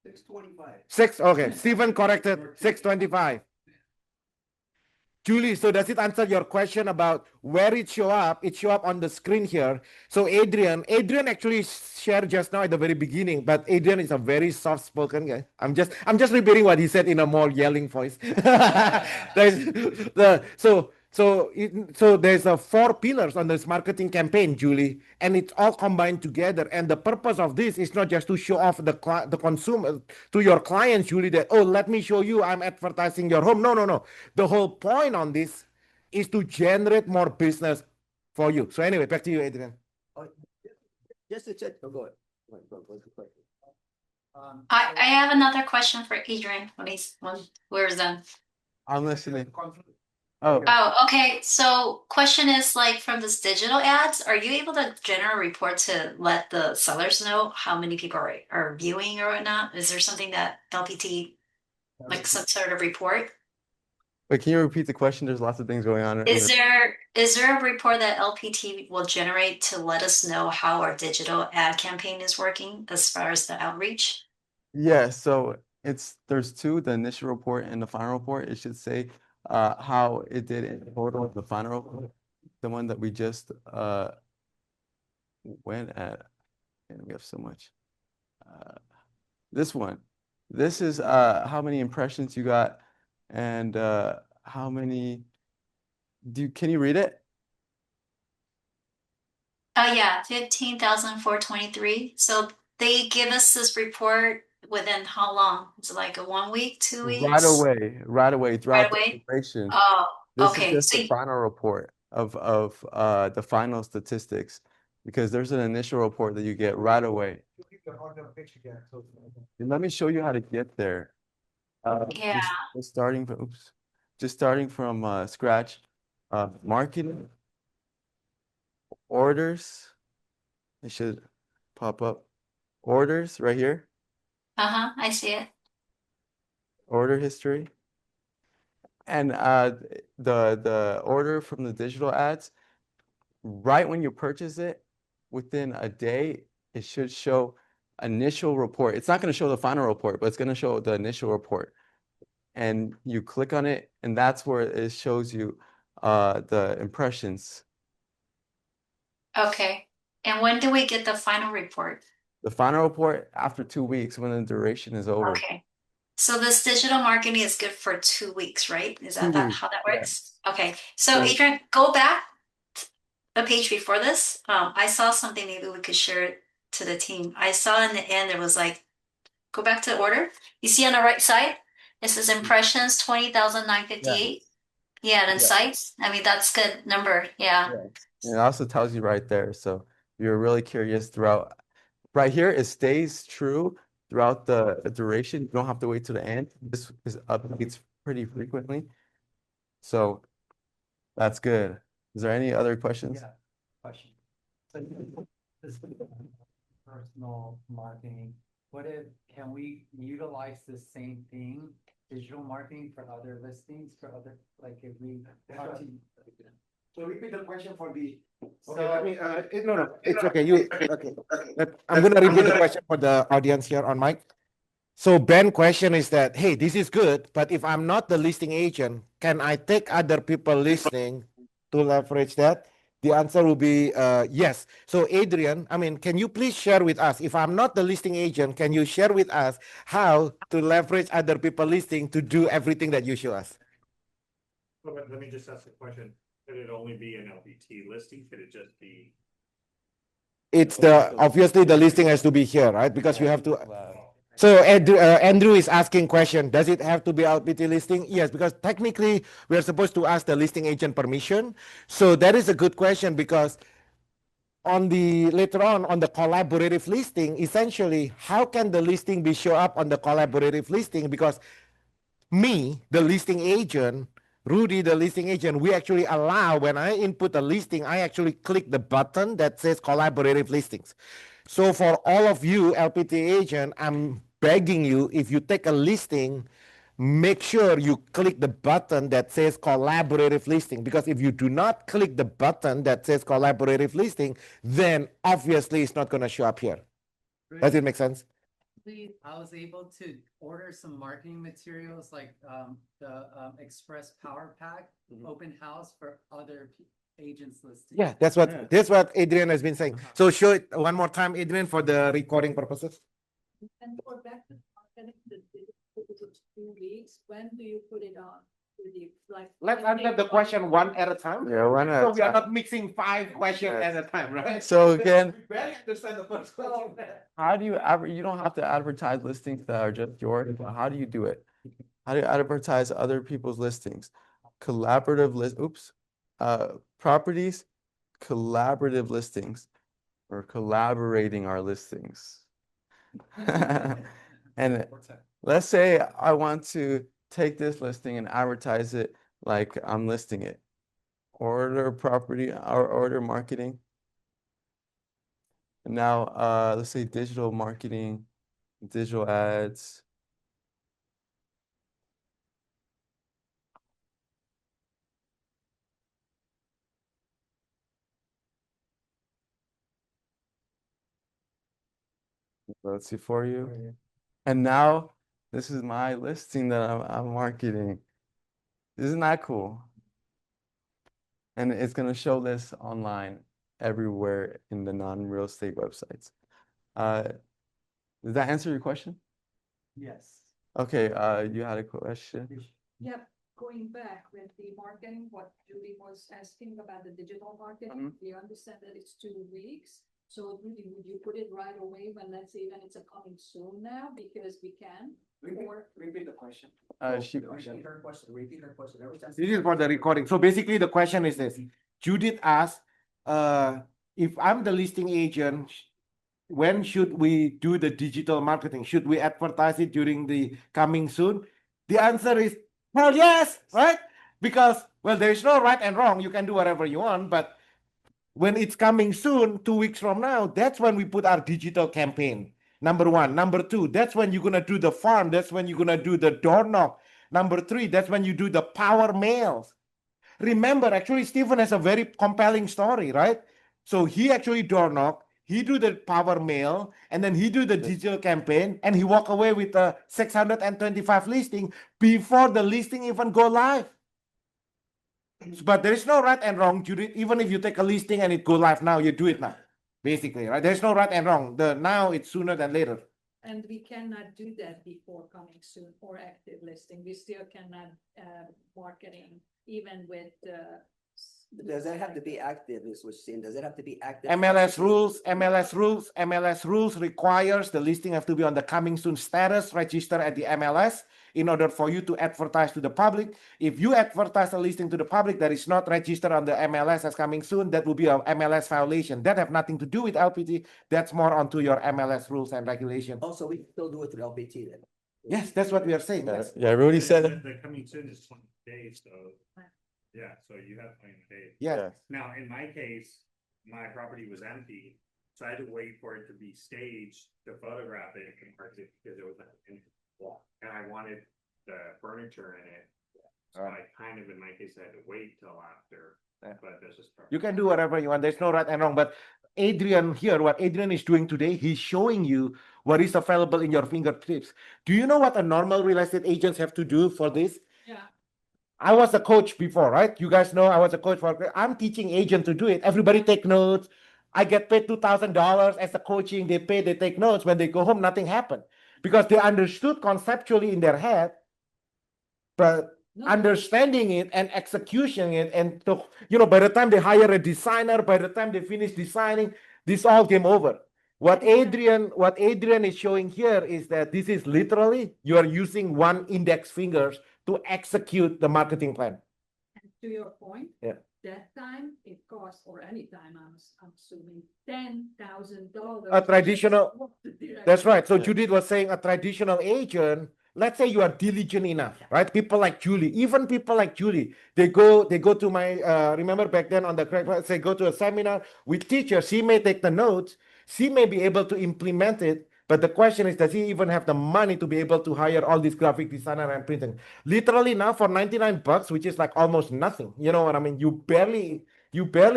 S1: 625.
S6: Okay, Stephen corrected 625. Julie, so does it answer your question about where it show up? It show up on the screen here. So Adrian actually shared just now at the very beginning, but Adrian is a very soft-spoken guy. I'm just repeating what he said in a more yelling voice. So there's 4 pillars on this marketing campaign, Julie, and it's all combined together. And the purpose of this is not just to show off the consumer to your clients, Julie, that, oh, let me show you I'm advertising your home. No. The whole point on this is to generate more business for you. So anyway, back to you, Adrian.
S1: Just to check. Oh, go ahead. Go ahead.
S7: I have another question for Adrian when we're done.
S2: I'm listening. Oh,
S7: Oh, okay. So question is like from this digital ads, are you able to generate a report to let the sellers know how many people are viewing or whatnot? Is there something that LPT, like some sort of report?
S2: wait, can you repeat the question? There's lots of things going on.
S7: Is there a report that LPT will generate to let us know how our digital ad campaign is working as far as the outreach?
S2: Yeah, so there's 2, the initial report and the final report. It should say how it did in total, the final report, the one that we just went at, and we have so much. This one, this is how many impressions you got, and how many. Can you read it?
S7: Oh yeah, 15,423. So they give us this report within how long? Is it like a 1 week, 2 weeks?
S2: Right away throughout the
S7: away?
S2: duration.
S7: Oh,
S2: This
S7: okay.
S2: is just
S7: So
S2: the final report of the final statistics, because there's an initial report that you get right away. And let me show you how to get there.
S7: yeah.
S2: Just starting from scratch. Marketing, orders. It should pop up. Orders right here.
S7: I see it.
S2: Order history. And the order from the digital ads, right when you purchase it, within a day, it should show initial report. It's not going to show the final report, but it's going to show the initial report. And you click on it, and that's where it shows you the impressions.
S7: Okay. And when do we get the final report?
S2: The final report after 2 weeks, when the duration is over.
S7: Okay. So this digital marketing is good for 2 weeks, right? Is that
S2: 2 weeks,
S7: how that
S2: yeah.
S7: works? Okay. So Adrian, go back a page before this. I saw something, maybe we could share it to the team. I saw in the end, there was like, go back to the order. You see on the right side, it says impressions, 20,958. Yeah, and then sites. I mean, that's good number. Yeah.
S2: And it also tells you right there. So if you're really curious throughout, right here, it stays true throughout the duration. You don't have to wait to the end. This is updates pretty frequently. So that's good. Is there any other questions?
S4: Yeah, question. So this is personal marketing. Can we utilize the same thing, digital marketing for other listings, like if we talk to.
S6: So repeat the question for the.
S4: So-
S6: Okay, let me, no, it's okay. I'm gonna repeat the question for the audience here on mic. So Ben's question is that, hey, this is good, but if I'm not the listing agent, can I take other people listing to leverage that? The answer will be yes. So Adrian, I mean, can you please share with us, if I'm not the listing agent, can you share with us how to leverage other people listing to do everything that you show us?
S5: But let me just ask a question. Could it only be an LPT listing? Could it just be?
S6: It's the, obviously the listing has to be here, right? Because you have to. So Andrew is asking question, does it have to be LPT listing? Yes, because technically we are supposed to ask the listing agent permission. So that is a good question because on the later on the collaborative listing, essentially, how can the listing be show up on the collaborative listing? Because me, the listing agent, Rudy, the listing agent, we actually allow when I input a listing, I actually click the button that says collaborative listings. So for all of you LPT agent, I'm begging you, if you take a listing, make sure you click the button that says collaborative listing, because if you do not click the button that says collaborative listing, then obviously it's not going to show up here. Does it make sense?
S4: I was able to order some marketing materials like the Express Power Pack open house for other agents listing.
S6: Yeah, that's what Adrian has been saying. So show it one more time, Adrian, for the recording purposes.
S3: And for back to marketing, the 2 weeks, when do you put it on?
S6: Let's answer the question one at a time.
S2: Yeah, one at
S6: So
S2: a
S6: we are
S2: time.
S6: not mixing 5 questions at a time, right?
S2: So again,
S6: We barely understand the first question.
S2: how do you you don't have to advertise listings that are just yours, but how do you do it? How do you advertise other people's listings? Collaborative properties, collaborative listings, or collaborating our listings. And let's say I want to take this listing and advertise it like I'm listing it. Order property or order marketing. And now let's say digital marketing, digital ads. Let's see for you. And now this is my listing that I'm marketing. Isn't that cool? And it's going to show this online everywhere in the non-real estate websites. Does that answer your question?
S4: Yes.
S2: Okay, you had a question?
S3: Yep, going back with the marketing, what Julie was asking about the digital marketing, we understand that it's 2 weeks. So Julie, would you put it right away when, let's say, when it's a coming soon now, because we can? Or
S4: Repeat the question.
S2: She,
S4: Repeat her question. Repeat her question. Every time.
S6: This is for the recording. So basically the question is this. Judith asked, if I'm the listing agent, when should we do the digital marketing? Should we advertise it during the coming soon? The answer is, hell yes, right? Because, well, there is no right and wrong. You can do whatever you want, but when it's coming soon, 2 weeks from now, that's when we put our digital campaign. Number 1. Number 2, that's when you're going to do the farm. That's when you're going to do the door knock. Number 3, that's when you do the power mails. Remember, actually, Stephen has a very compelling story, right? So he actually door knock, he do the power mail, and then he do the digital campaign, and he walk away with a 625 listing before the listing even go live. But there is no right and wrong, Judith. Even if you take a listing and it go live now, you do it now, basically, right? There's no right and wrong. Now it's sooner than later.
S3: and we cannot do that before coming soon or active listing. We still cannot marketing even with
S1: Does that have to be active, is what's saying? Does it have to be active?
S6: MLS rules requires the listing have to be on the coming soon status, register at the MLS in order for you to advertise to the public. If you advertise a listing to the public that is not registered on the MLS as coming soon, that will be a MLS violation. That have nothing to do with LPT. That's more onto your MLS rules and regulations.
S1: Also, we can still do it through LPT then.
S6: Yes, that's what we are saying. Yes.
S2: yeah, Rudy
S5: The
S2: said.
S5: the coming soon is 20 days, so, yeah, so you have 20 days.
S6: Yeah.
S5: Now, in my case, my property was empty, so I had to wait for it to be staged to photograph it and mark it because it was empty. And I wanted the furniture in it. So I kind of, in my case, I had to wait till after, but that's just.
S6: You can do whatever you want. There's no right and wrong. But Adrian here, what Adrian is doing today, he's showing you what is available in your fingertips. Do you know what a normal real estate agents have to do for this?
S3: yeah.
S6: I was a coach before, right? You guys know I was a coach I'm teaching agent to do it. Everybody take notes. I get paid $2,000 as a coaching. They pay, they take notes. When they go home, nothing happened because they understood conceptually in their head, but
S3: No,
S6: understanding it and executing it, and by the time they hire a designer, by the time they finish designing, this all came over. What Adrian is showing here is that this is literally you are using one index fingers to execute the marketing plan.
S3: and to your point.
S6: Yeah.
S3: That time it costs, or any time, I'm assuming, $10,000.
S6: A traditional- That's right. So
S2: Yeah.
S6: Judith was saying a traditional agent, let's say you are diligent enough, right? People like Julie, even people like Julie, they go to my, remember back then on the correct, say go to a seminar with teacher, she may take the notes, she may be able to implement it, but the question is, does he even have the money to be able to hire all these graphic designer and printing? Literally now for $99, which is like almost nothing, you know what I mean? You barely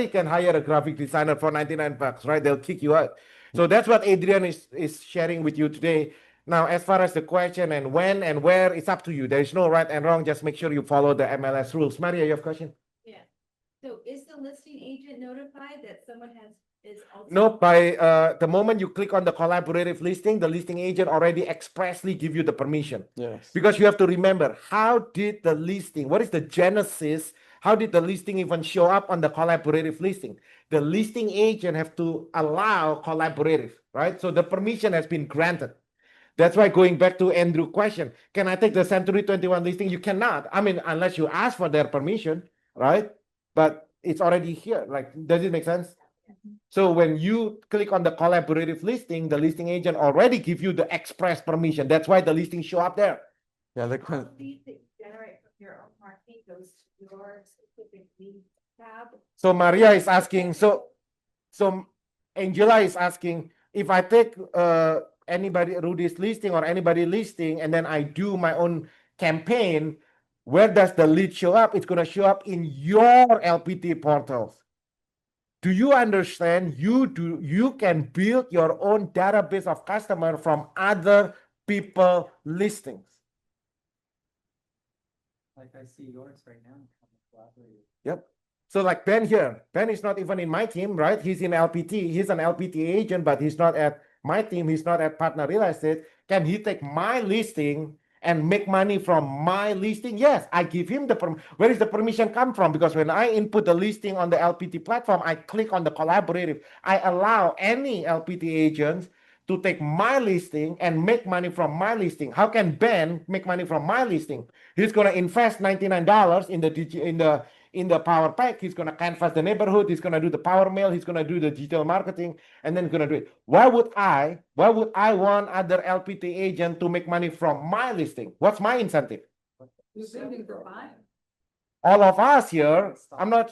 S6: can hire a graphic designer for $99, right? They'll kick you out. So that's what Adrian is sharing with you today. Now, as far as the question and when and where, it's up to you. There is no right and wrong. Just make sure you follow the MLS rules. Maria, you have a question?
S8: Yeah. So is the listing agent notified that someone is also?
S6: No, by the moment you click on the collaborative listing, the listing agent already expressly give you the permission.
S2: Yes.
S6: Because you have to remember, how did the listing, what is the genesis? How did the listing even show up on the collaborative listing? The listing agent have to allow collaborative, right? So the permission has been granted. That's why going back to Andrew's question, can I take the Century 21 listing? You cannot. I mean, unless you ask for their permission, right? But it's already here. Like, does it make sense? So when you click on the collaborative listing, the listing agent already give you the express permission. That's why the listing show up there.
S2: Yeah, the
S8: All of these that you generate from your own marketing goes to your specific lead tab.
S6: So Maria is asking, so Angela is asking, if I take anybody Rudy's listing or anybody listing, and then I do my own campaign, where does the lead show up? It's gonna show up in your LPT portals. Do you understand? You can build your own database of customer from other people listings.
S4: Like I see yours right now. on the collaborative.
S6: Yep. So like Ben here, Ben is not even in my team, right? He's in LPT. He's an LPT agent, but he's not at my team. He's not at Partner Real Estate. Can he take my listing and make money from my listing? Yes, I give him the where is the permission come from? Because when I input the listing on the LPT platform, I click on the collaborative. I allow any LPT agents to take my listing and make money from my listing. How can Ben make money from my listing? He's gonna invest $99 in the power pack. He's gonna canvas the neighborhood. He's gonna do the power mail. He's gonna do the digital marketing, and then gonna do it. Why would I want other LPT agent to make money from my listing? What's my incentive?
S3: You're building the buyer.
S6: All of us here,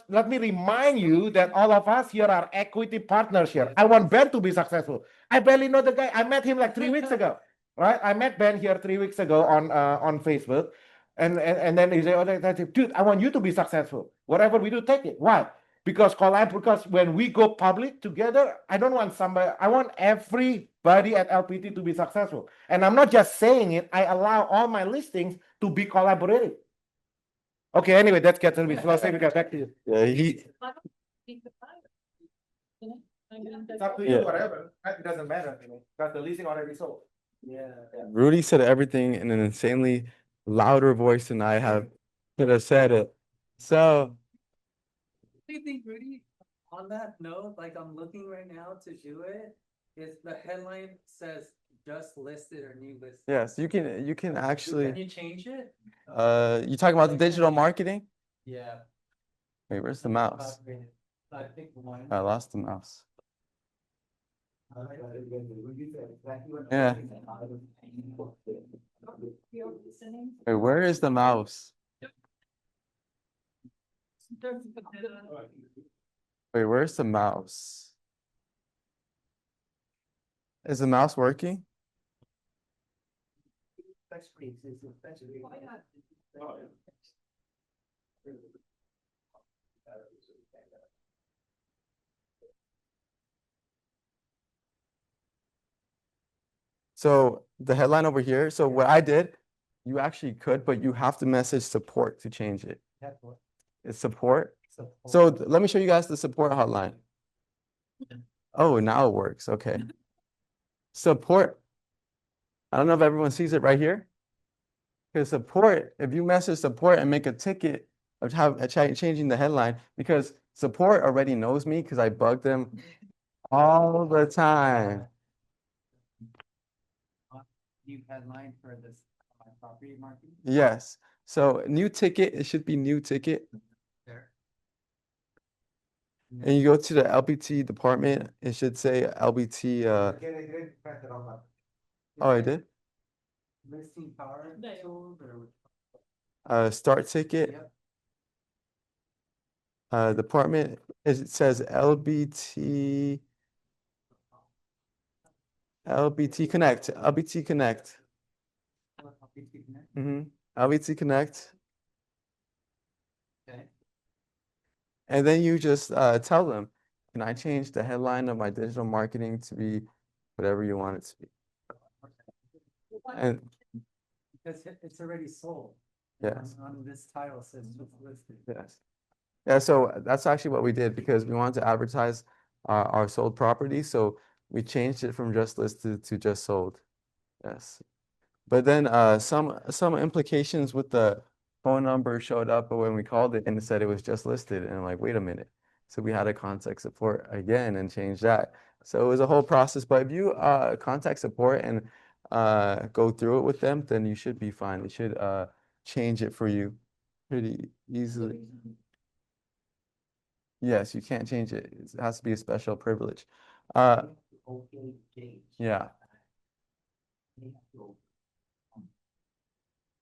S6: let me remind you that all of us here are equity partners here. I want Ben to be successful. I barely know the guy. I met him like 3 weeks ago, right? I met Ben here 3 weeks ago on Facebook. And then he said, oh, dude, I want you to be successful. Whatever we do, take it. Why? Because when we go public together, I don't want somebody, I want everybody at LPT to be successful. And I'm not just saying it, I allow all my listings to be collaborative. Okay, anyway, that gets a little bit philosophical. Back to you.
S2: Yeah, he
S3: Be the buyer. You know? I mean,
S6: It's up to
S2: Yeah.
S6: you, whatever. It doesn't matter to me. Because the leasing already sold.
S4: Yeah.
S2: Rudy said everything in an insanely louder voice than I could have said it. So
S4: Do you think, Rudy, on that note, like I'm looking right now to do it, is the headline says just listed or new listed?
S2: yes, you can
S4: Can
S2: actually
S4: you change it?
S2: you talking about the digital marketing?
S4: Yeah.
S2: Wait, where's the mouse?
S4: I think one.
S2: I lost the mouse. Yeah.
S3: you're listening.
S2: Wait, where is the mouse? Wait, where's the mouse? Is the mouse working? So the headline over here. So what I did You actually could, but you have to message support to change it.
S4: That's what.
S2: It's support.
S4: Support.
S2: So let me show you guys the support hotline. Oh, now it works. Okay. Support. I don't know if everyone sees it right here. Because support, if you message support and make a ticket of changing the headline, because support already knows me because I bug them all the time.
S4: New headline for this property market.
S2: Yes. So new ticket, it should be new ticket.
S4: There.
S2: And you go to the LBT department, it should say LBT, oh, I did?
S4: Listing power tools or.
S2: Start ticket.
S4: Yep.
S2: Department, it says LBT Connect, LBT Connect. LBT Connect.
S4: Okay.
S2: And then you just tell them, can I change the headline of my digital marketing to be whatever you want it to be? And
S4: Because it's already sold.
S2: yes,
S4: On this title says just listed.
S2: yes. Yeah, so that's actually what we did because we wanted to advertise our sold property. So we changed it from just listed to just sold. Yes. But then some implications with the phone number showed up when we called it and it said it was just listed. And I'm like, wait a minute. So we had to contact support again and change that. So it was a whole process. But if you contact support and go through it with them, then you should be fine. They should change it for you pretty easily. Yes, you can't change it. It has to be a special privilege. Yeah.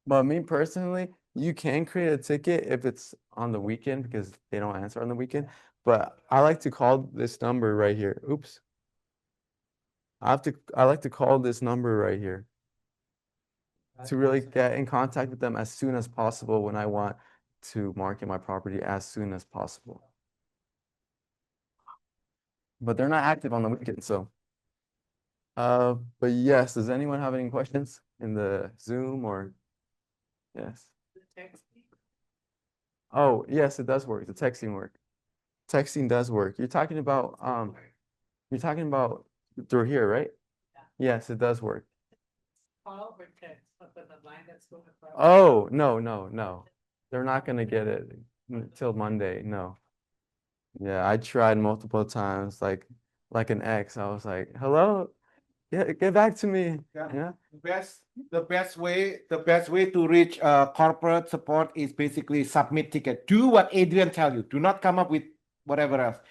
S2: But me personally, you can create a ticket if it's on the weekend because they don't answer on the weekend. But I like to call this number right here. Oops. I like to call this number right here to really get in contact with them as soon as possible when I want to market my property as soon as possible. But they're not active on the weekend, so. But yes, does anyone have any questions in the Zoom or? Yes. Oh, yes, it does work. The texting work. Texting does work. You're talking about through here, right? Yes, it does work.
S4: Call or text, but the line that's going across.
S2: Oh, no. They're not gonna get it until Monday. No. Yeah, I tried multiple times, like an ex. I was like, hello, yeah, get back to me. Yeah.
S6: The best way to reach corporate support is basically submit ticket. Do what Adrian tell you. Do not come up with whatever else.